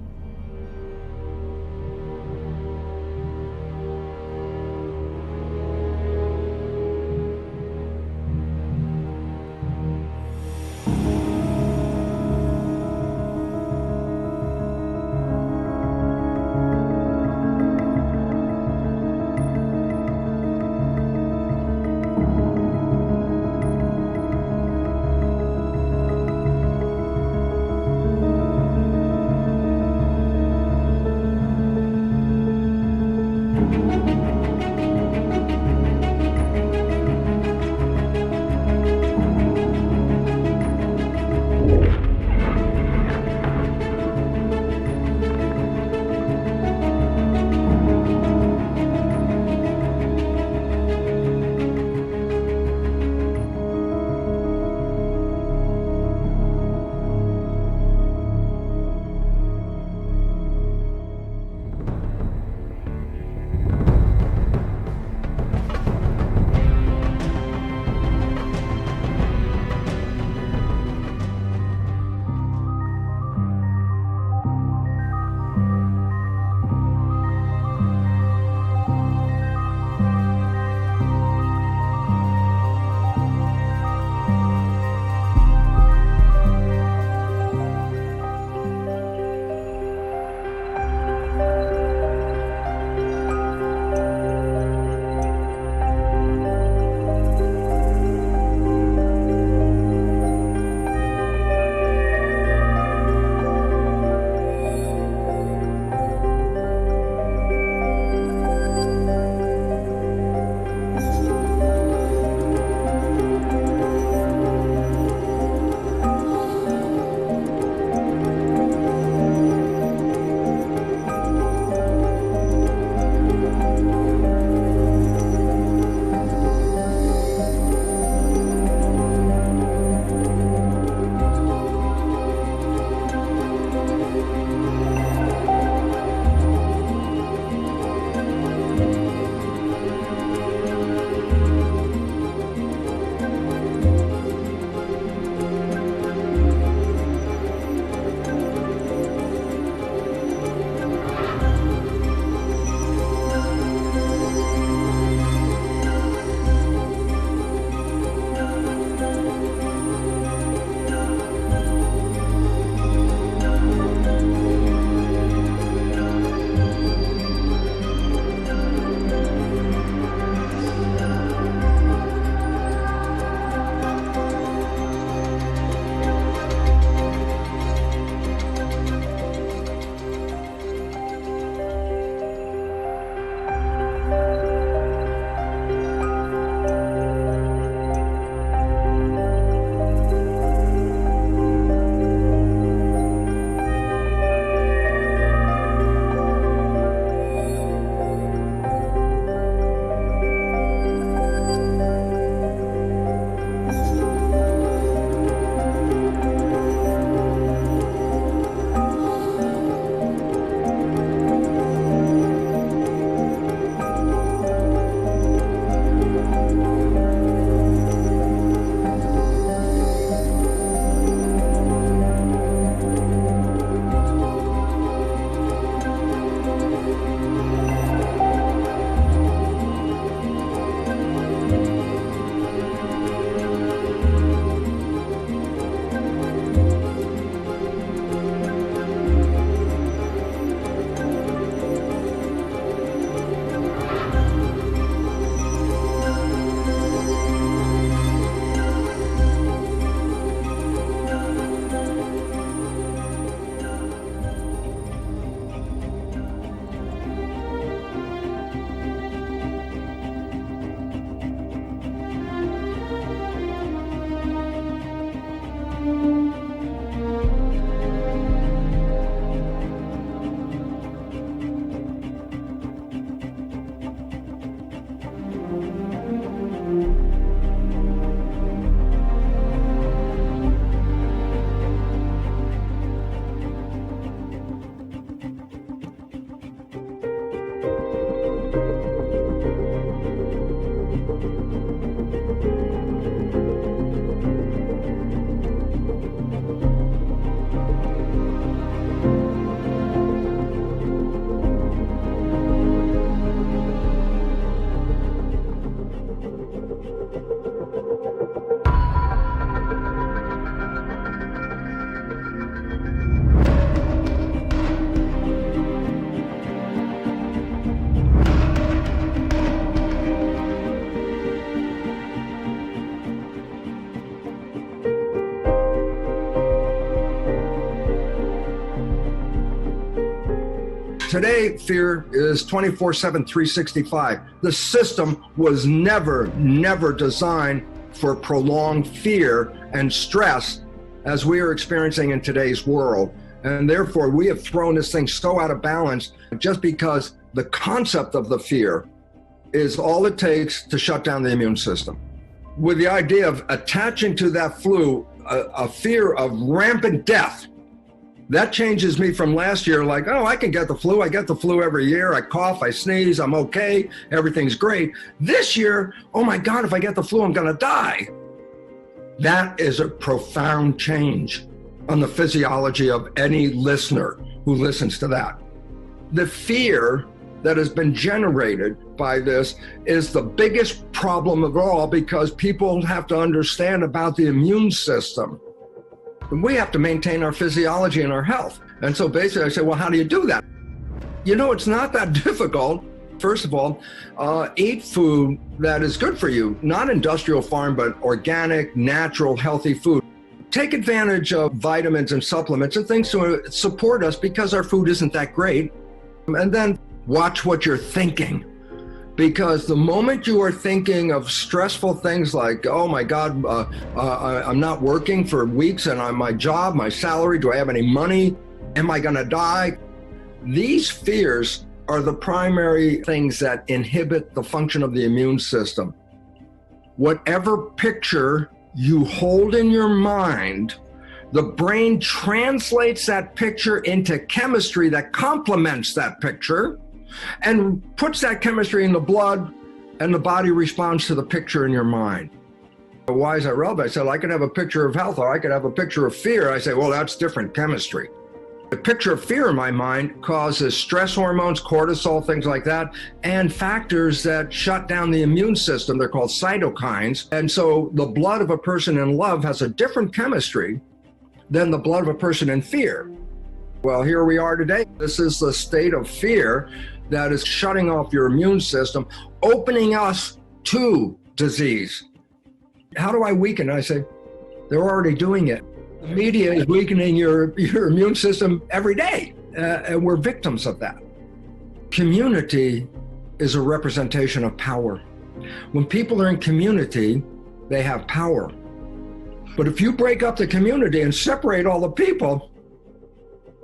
Today, fear is 24/7, 365. The system was never designed for prolonged fear and stress as we are experiencing in today's world. And therefore, we have thrown this thing so out of balance just because the concept of the fear is all it takes to shut down the immune system. With the idea of attaching to that flu a fear of rampant death, that changes me from last year, like, oh, I can get the flu. I get the flu every year. I cough, I sneeze, I'm okay. Everything's great. This year, oh my God, if I get the flu, I'm gonna die. That is a profound change on the physiology of any listener who listens to that. The fear that has been generated by this is the biggest problem of all, because people have to understand about the immune system. And we have to maintain our physiology and our health. And so basically I say, well, how do you do that? You know, it's not that difficult. First of all, eat food that is good for you, not industrial farm, but organic, natural, healthy food. Take advantage of vitamins and supplements and things to support us because our food isn't that great. And then watch what you're thinking. Because the moment you are thinking of stressful things like, oh my God, I'm not working for weeks and on my job, my salary, do I have any money? Am I gonna die? These fears are the primary things that inhibit the function of the immune system. Whatever picture you hold in your mind, the brain translates that picture into chemistry that complements that picture and puts that chemistry in the blood, and the body responds to the picture in your mind. Why is that relevant? I said, I could have a picture of health, or I could have a picture of fear. I say, well, that's different chemistry. The picture of fear in my mind causes stress hormones, cortisol, things like that, and factors that shut down the immune system. They're called cytokines. And so the blood of a person in love has a different chemistry than the blood of a person in fear. Well, here we are today. This is the state of fear that is shutting off your immune system, opening us to disease. How do I weaken? I say, they're already doing it. The media is weakening your immune system every day, and we're victims of that. Community is a representation of power. When people are in community, they have power. But if you break up the community and separate all the people,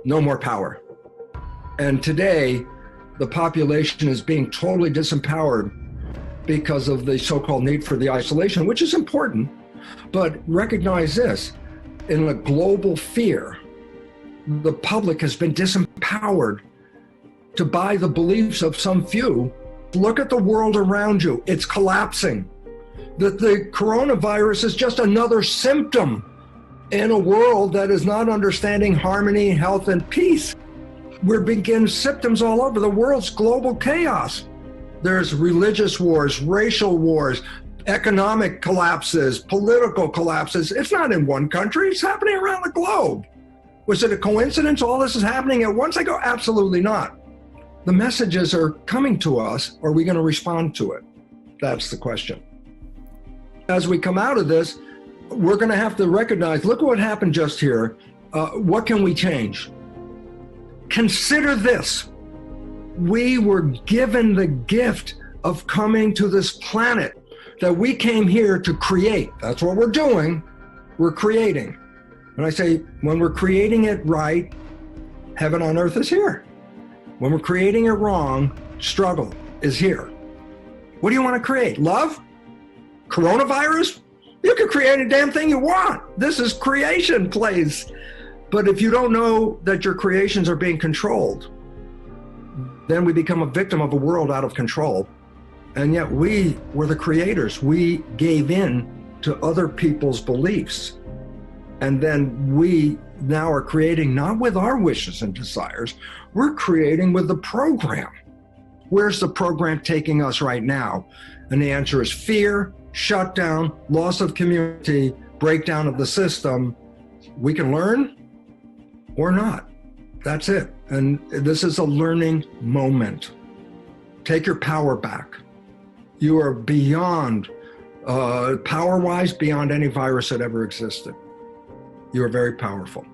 no more power. And today, the population is being totally disempowered because of the so-called need for the isolation, which is important. But recognize this, in a global fear, the public has been disempowered to buy the beliefs of some few. Look at the world around you, it's collapsing. The coronavirus is just another symptom in a world that is not understanding harmony, health, and peace. We're beginning symptoms all over. The world's global chaos. There's religious wars, racial wars, economic collapses, political collapses. It's not in one country, it's happening around the globe. Was it a coincidence all this is happening at once? I go, absolutely not. The messages are coming to us. Are we going to respond to it? That's the question. As we come out of this, we're going to have to recognize, look what happened just here. What can we change? Consider this. We were given the gift of coming to this planet, that we came here to create. That's what we're doing. We're creating. And I say, when we're creating it right, heaven on earth is here. When we're creating it wrong, struggle is here. What do you want to create? Love? Coronavirus? You can create a damn thing you want. This is creation plays. But if you don't know that your creations are being controlled, then we become a victim of a world out of control. And yet we were the creators. We gave in to other people's beliefs. And then we now are creating not with our wishes and desires, we're creating with the program. Where's the program taking us right now? And the answer is fear, shutdown, loss of community, breakdown of the system. We can learn or not. That's it. And this is a learning moment. Take your power back. You are beyond, power-wise, beyond any virus that ever existed. You are very powerful.